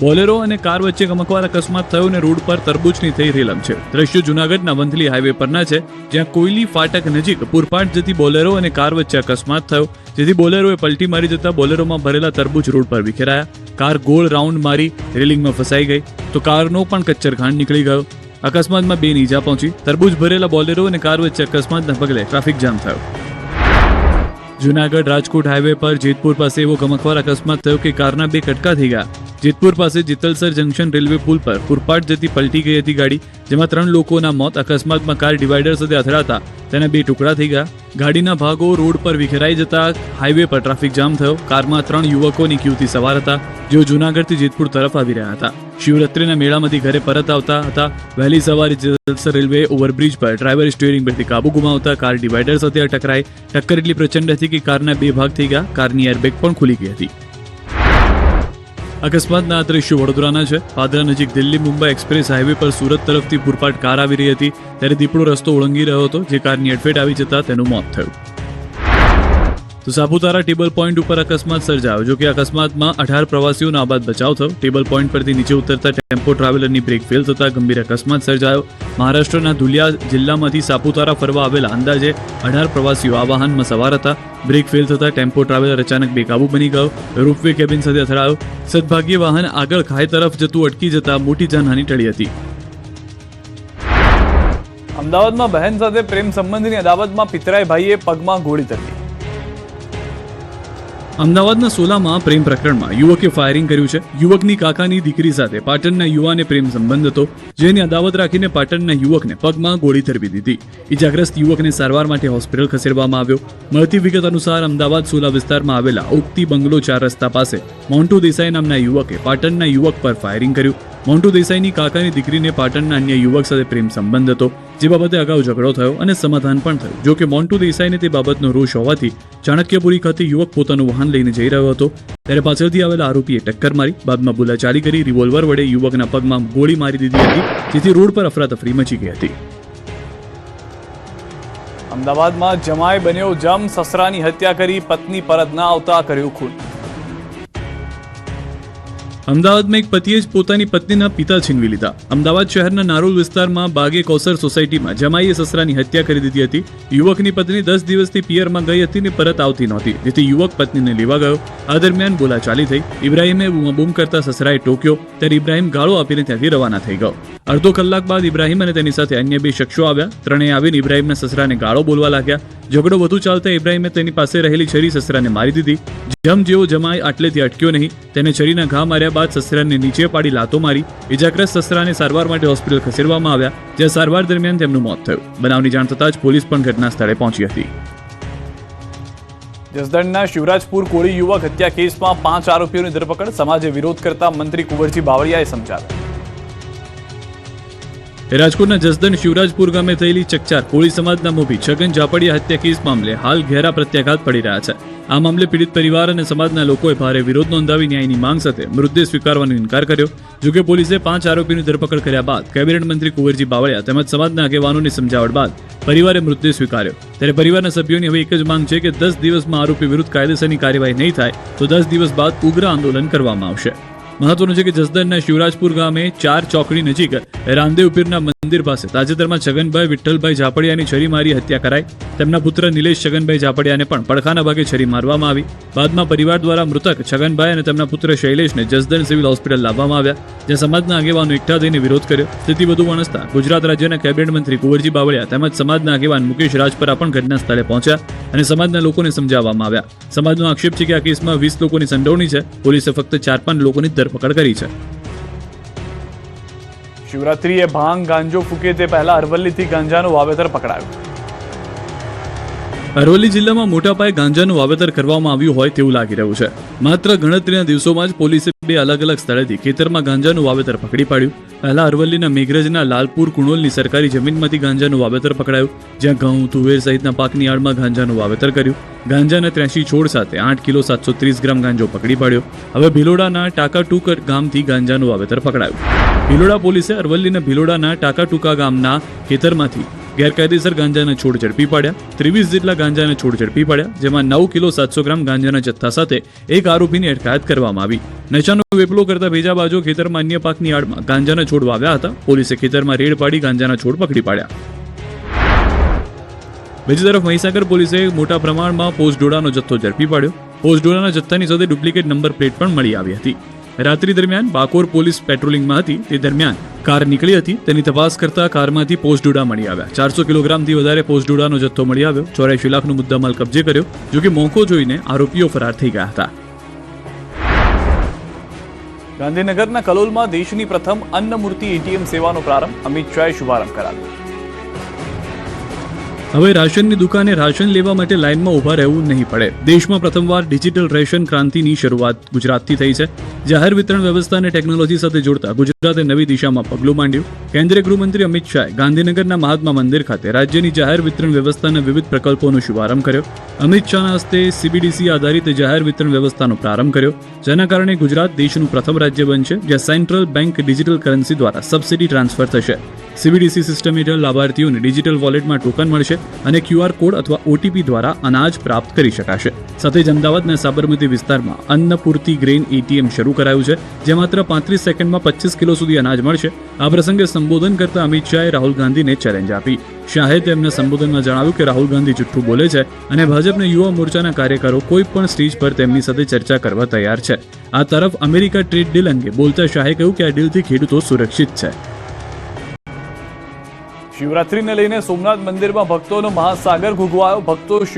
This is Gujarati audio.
બોલેરો અને કાર વચ્ચે ગમકવાર અકસ્માત થયો અને રોડ પર તરબૂચની થઈ રેલમ છે. દ્રશ્યો જૂનાગઢના વંથલી હાઈવે પરના છે, જ્યાં કોયલી ફાટક નજીક પૂરપાટ જતી બોલેરો અને કાર વચ્ચે અકસ્માત થયો, જેથી બોલેરોએ પલટી મારી જતા બોલેરોમાં ભરેલા તરબૂચ રોડ પર વિખેરાયા. કાર ગોળ રાઉન્ડ મારી રેલિંગમાં ફસાઈ ગઈ તો કારનો પણ કચ્ચરઘાણ નીકળી ગયો. અકસ્માતમાં 2 ની ઈજા પહોંચી. તરબૂચ ભરેલા બોલેરો અને કાર વચ્ચે અકસ્માતના પગલે ટ્રાફિક જામ થયો. જૂનાગઢ રાજકોટ હાઈવે પર જેતપુર પાસે એવો ગમકવાર અકસ્માત થયો કે કારના 2 કટકા થઈ ગયા. જેતપુર પાસે જેતલસર જંકશન રેલવે પુલ પર પૂરપાટ જતી પલટી ગઈ હતી ગાડી, જેમાં 3 લોકોના મોત. અકસ્માતમાં કાર ડિવાઈડર સાથે અથડાતા તેના 2 ટુકડા થઈ ગયા. ગાડીના ભાગો રોડ પર વિખેરાઈ જતા હાઈવે પર ટ્રાફિક જામ થયો. કારમાં 3 યુવકો નિકયુવતી સવાર હતા, જેઓ જૂનાગઢથી જેતપુર તરફ આવી રહ્યા હતા. શિવરાત્રીના મેળામાંથી ઘરે પરત આવતા હતા. વહેલી સવારે જેતલસર રેલવે ઓવરબ્રિજ પર ડ્રાઈવર સ્ટીયરિંગ પરથી કાબુ ગુમાવતા કાર ડિવાઈડર સાથે ટકરાઈ. ટક્કર એટલી પ્રચંડ હતી કે કારના 2 ભાગ થઈ ગયા. કારની એરબેગ પણ ખુલી ગઈ હતી. અકસ્માતના આ દ્રશ્યો વડોદરાના છે. પાદરા નજીક દિલ્હી મુંબઈ એક્સપ્રેસ હાઈવે પર સુરત તરફથી પૂરપાટ કાર આવી રહી હતી, ત્યારે દીપડો રસ્તો ઓળંગી રહ્યો હતો, જે કારની અડફેટ આવી જતા તેનું મોત થયું. તો સાપુતારા ટેબલ પોઈન્ટ ઉપર અકસ્માત સર્જાયો. જો કે અકસ્માતમાં 18 પ્રવાસીઓનો આબાદ બચાવ થયો. ટેબલ પોઈન્ટ પરથી નીચે ઉતરતા ટેમ્પો ટ્રાવેલરની બ્રેક ફેલ થતા ગંભીર અકસ્માત સર્જાયો. મહારાષ્ટ્રના ધુલિયા જિલ્લામાંથી સાપુતારા ફરવા આવેલા અંદાજે 18 પ્રવાસીઓ આ વાહનમાં સવાર હતા. બ્રેક ફેલ થતા ટેમ્પો ટ્રાવેલર અચાનક બેકાબુ બની ગયો. રોપવે કેબિન સાથે અથડાયો. સદભાગ્યે વાહન આગળ ખાઈ તરફ જતું અટકી જતા મોટી જાનહાનિ ટળી હતી. અમદાવાદમાં બહેન સાથે પ્રેમ સંબંધની અદાવતમાં પિતરાઈ ભાઈએ પગમાં ગોળી તરવી. અમદાવાદના સોલામાં પ્રેમ પ્રકરણમાં યુવકે ફાયરિંગ કર્યું છે. યુવકની કાકાની દીકરી સાથે પાટણના યુવાને પ્રેમ સંબંધ હતો, જેની અદાવત રાખીને પાટણના યુવકને પગમાં ગોળી તરવી દીધી. ઇજાગ્રસ્ત યુવકને સારવાર માટે હોસ્પિટલ ખસેડવામાં આવ્યો. મળતી વિગત અનુસાર અમદાવાદ સોલા વિસ્તારમાં આવેલા ઉક્તિ બંગલો 4 રસ્તા પાસે મોન્ટુ દેસાઈ નામના યુવકે પાટણના યુવક પર ફાયરિંગ કર્યું. મોન્ટુ દેસાઈની કાકાની દીકરીને પાટણના અન્ય યુવક સાથે પ્રેમ સંબંધ હતો, જે બાબતે અગાઉ ઝઘડો થયો અને સમાધાન પણ થયું. જો કે મોન્ટુ દેસાઈને તે બાબતનો રોષ હોવાથી ચાણક્યપુરી ખાતે યુવક પોતાનું વાહન લઈને જઈ રહ્યો હતો, ત્યારે પાછળથી આવેલા આરોપીએ ટક્કર મારી. બાદમાં બોલાચાલી કરી રિવોલ્વર વડે યુવકના પગમાં ગોળી મારી દીધી હતી, જેથી રોડ પર અફરાતફરી મચી ગઈ હતી. અમદાવાદમાં જમાઈ બન્યો જમ, સસરાની હત્યા કરી, પત્ની પરત ન આવતા કર્યું ખૂન. અમદાવાદમાં એક પતિએ જ પોતાની પત્નીના પિતા છીનવી લીધા. અમદાવાદ શહેરના નારોલ વિસ્તારમાં બાગે કોસર સોસાયટીમાં જમાઈએ સસરાની હત્યા કરી દીધી હતી. યુવકની પત્ની 10 દિવસથી પિયરમાં ગઈ હતી ને પરત આવતી નહોતી, જેથી યુવક પત્નીને લેવા ગયો. આ દરમિયાન બોલાચાલી થઈ. ઇબ્રાહીમે બૂમાબૂમ કરતા સસરાએ ટોક્યો, ત્યારે ઇબ્રાહીમ ગાળો આપીને ત્યાંથી રવાના થઈ ગયો. અડધો કલાક બાદ ઇબ્રાહીમ અને તેની સાથે અન્ય 2 શખ્સો આવ્યા. ત્રણેય આવીને ઇબ્રાહીમના સસરાને ગાળો બોલવા લાગ્યા. ઝઘડો વધુ ચાલતા ઇબ્રાહીમે તેની પાસે રહેલી છરી સસરાને મારી દીધી. જેવો જમાઈ આટલેથી અટક્યો નહીં, તેને છરીના ઘા માર્યા બાદ સસરાને નીચે પાડી લાતો મારી. ઇજાગ્રસ્ત સસરાને સારવાર માટે હોસ્પિટલ ખસેડવામાં આવ્યા, જ્યાં સારવાર દરમિયાન તેમનું મોત થયું. બનાવની જાણ થતાં જ પોલીસ પણ ઘટના સ્થળે પહોંચી હતી. જસદણના શિવરાજપુર કોળી યુવક હત્યા કેસમાં 5 આરોપીઓની ધરપકડ. સમાજે વિરોધ કરતા મંત્રી કુંવરજી બાવળિયાએ સમજાવ્યા. રાજકોટના જસદણ શિવરાજપુર ગામે થયેલી ચકચાર કોળી સમાજના મોભી છગન ઝાપડિયા હત્યા કેસ મામલે હાલ ઘેરા પ્રત્યાઘાત પડી રહ્યા છે. આ મામલે પીડિત પરિવાર અને સમાજના લોકોએ ભારે વિરોધ નોંધાવી ન્યાયની માંગ સાથે મૃતદેહ સ્વીકારવાનો ઇનકાર કર્યો. જોકે પોલીસે 5 આરોપીની ધરપકડ કર્યા બાદ કેબિનેટ મંત્રી કુંવરજી બાવળિયા તેમજ સમાજના આગેવાનોની સમજાવટ બાદ પરિવારે મૃતદેહ સ્વીકાર્યો. ત્યારે પરિવારના સભ્યોની હવે એક જ માંગ છે કે 10 દિવસમાં આરોપી વિરુદ્ધ કાયદેસરની કાર્યવાહી નહીં થાય તો 10 દિવસ બાદ ઉગ્ર આંદોલન કરવામાં આવશે. મહત્વનું છે કે જસદણના શિવરાજપુર ગામે 4 ચોકડી નજીક રામદેવ પીરના મંદિર પાસે તાજેતરમાં છગનભાઈ વિઠ્ઠલભાઈ ઝાપડિયાની છરી મારી હત્યા કરાઈ. તેમના પુત્ર નિલેશ છગનભાઈ ઝાપડિયાને પણ પડખાના ભાગે છરી મારવામાં આવી. બાદમાં પરિવાર દ્વારા મૃતક છગનભાઈ અને તેમના પુત્ર શૈલેષને જસદણ સિવિલ હોસ્પિટલ લાવવામાં આવ્યા, જ્યાં સમાજના આગેવાનો એકઠા થઈને વિરોધ કર્યો. સ્થિતિ વધુ વણસતા ગુજરાત રાજ્યના કેબિનેટ મંત્રી કુંવરજી બાવળિયા તેમજ સમાજના આગેવાન મુકેશ રાજપરા પણ ઘટના સ્થળે પહોંચ્યા અને સમાજના લોકોને સમજાવવામાં આવ્યા. સમાજનો આક્ષેપ છે કે આ કેસમાં 20 લોકોની સંડોવણી છે. પોલીસે ફક્ત 4-5 લોકોની ધરપકડ કરી છે. શિવરાત્રીએ ભાંગ ગાંજો ફૂકે તે પહેલા અરવલ્લીથી ગાંજાનું વાવેતર પકડાયું. અરવલ્લી જિલ્લામાં મોટા પાયે ગાંજાનું વાવેતર કરવામાં આવ્યું હોય તેવું લાગી રહ્યું છે. માત્ર ગણતરીના દિવસોમાં જ પોલીસે 2 અલગ-અલગ સ્થળેથી ખેતરમાં ગાંજાનું વાવેતર પકડી પાડ્યું. પહેલા અરવલ્લીના મેઘરજના લાલપુર કુણોલની સરકારી જમીનમાંથી ગાંજાનું વાવેતર પકડાયું, જ્યાં ઘઉં, તુવેર સહિતના પાકની આડમાં ગાંજાનું વાવેતર કર્યું. ગાંજાના 83 છોડ સાથે 8 કિલો 730 ગ્રામ ગાંજો પકડી પાડ્યો. હવે ભિલોડાના ટાકાટુકર ગામથી ગાંજાનું વાવેતર પકડાયું. ભિલોડા પોલીસે અરવલ્લીના ભિલોડાના ટાકાટુકા ગામના ખેતરમાંથી ગેરકાયદેસર ગાંજાના છોડ ઝડપી પાડ્યા. 23 જેટલા ગાંજાના છોડ ઝડપી પાડ્યા, જેમાં 9 કિલો 700 ગ્રામ ગાંજાના જથ્થા સાથે એક આરોપીની અટકાયત કરવામાં આવી. નશાનો વેપલો કરતા ભેજાબાજો ખેતરમાં અન્ય પાકની આડમાં ગાંજાના છોડ વાવ્યા હતા. પોલીસે ખેતરમાં રેડ પાડી ગાંજાના છોડ પકડી પાડ્યા. બીજી તરફ મહીસાગર પોલીસે મોટા પ્રમાણમાં પોસ્ટડોડાનો જથ્થો ઝડપી પાડ્યો. પોસ્ટડોડાના જથ્થાની સાથે ડુપ્લિકેટ નંબર પ્લેટ પણ મળી આવી હતી. રાત્રિ દરમિયાન બાકોર પોલીસ પેટ્રોલિંગમાં હતી. તે દરમિયાન કાર નીકળી હતી. તેની તપાસ કરતા કારમાંથી પોસ્ટડોડા મળી આવ્યા. 400 કિલોગ્રામથી વધારે પોસ્ટડોડાનો જથ્થો મળી આવ્યો. 84 લાખનો મુદ્દામાલ કબજે કર્યો. જોકે મોકો જોઈને આરોપીઓ ફરાર થઈ ગયા હતા. ગાંધીનગરના કલોલમાં દેશની પ્રથમ અન્નમૂર્તિ એટીએમ સેવાનો પ્રારંભ. અમિત શાહે શુભારંભ કરાવ્યો. હવે રાશનની દુકાને રાશન લેવા માટે લાઇનમાં ઊભા રહેવું નહીં પડે. દેશમાં પ્રથમવાર ડિજિટલ રેશન ક્રાંતિની શરૂઆત ગુજરાતથી થઈ છે. જાહેર વિતરણ વ્યવસ્થાને ટેકનોલોજી સાથે જોડતા ગુજરાતે નવી દિશામાં પગલું માંડ્યું. કેન્દ્રીય ગૃહમંત્રી અમિત શાહે ગાંધીનગરના મહાત્મા મંદિર ખાતે રાજ્યની જાહેર વિતરણ વ્યવસ્થાના વિવિધ પ્રકલ્પોનો શુભારંભ કર્યો. અમિત શાહના હસ્તે સીબીડીસી આધારિત જાહેર વિતરણ વ્યવસ્થાનો પ્રારંભ કર્યો, જેના કારણે ગુજરાત દેશનું પ્રથમ રાજ્ય બનશે જ્યાં સેન્ટ્રલ બેંક ડિજિટલ કરન્સી દ્વારા સબસિડી ટ્રાન્સફર થશે. સીબીડીસી સિસ્ટમ હેઠળ લાભાર્થીઓને ડિજિટલ વોલેટમાં ટોકન મળશે અને QR કોડ અથવા OTP દ્વારા અનાજ પ્રાપ્ત કરી શકાશે. સાથે જ અમદાવાદના સાબરમતી વિસ્તારમાં અન્નપૂર્તિ ગ્રેન એટીએમ શરૂ કરાયું છે, જે માત્ર 35 સેકન્ડમાં 25 કિલો સુધી અનાજ મળશે. આ પ્રસંગે સંબોધન કરતા અમિત શાહે રાહુલ ગાંધીને ચેલેન્જ આપી. શાહે તેમના સંબોધનમાં જણાવ્યું કે રાહુલ ગાંધી જુઠ્ઠું બોલે છે અને ભાજપના યુવા મોરચાના કાર્યકરો કોઈ પણ સ્ટેજ પર તેમની સાથે ચર્ચા કરવા તૈયાર છે. આ તરફ અમેરિકા ટ્રેડ ડીલ અંગે બોલતા શાહે કહ્યું કે આ ડીલથી ખેડૂતો સુરક્ષિત છે. શિવરાત્રીને લઈને સોમનાથ મંદિરમાં ભક્તોનો મહાસાગર ઘૂઘવાયો. ભક્તો શિવ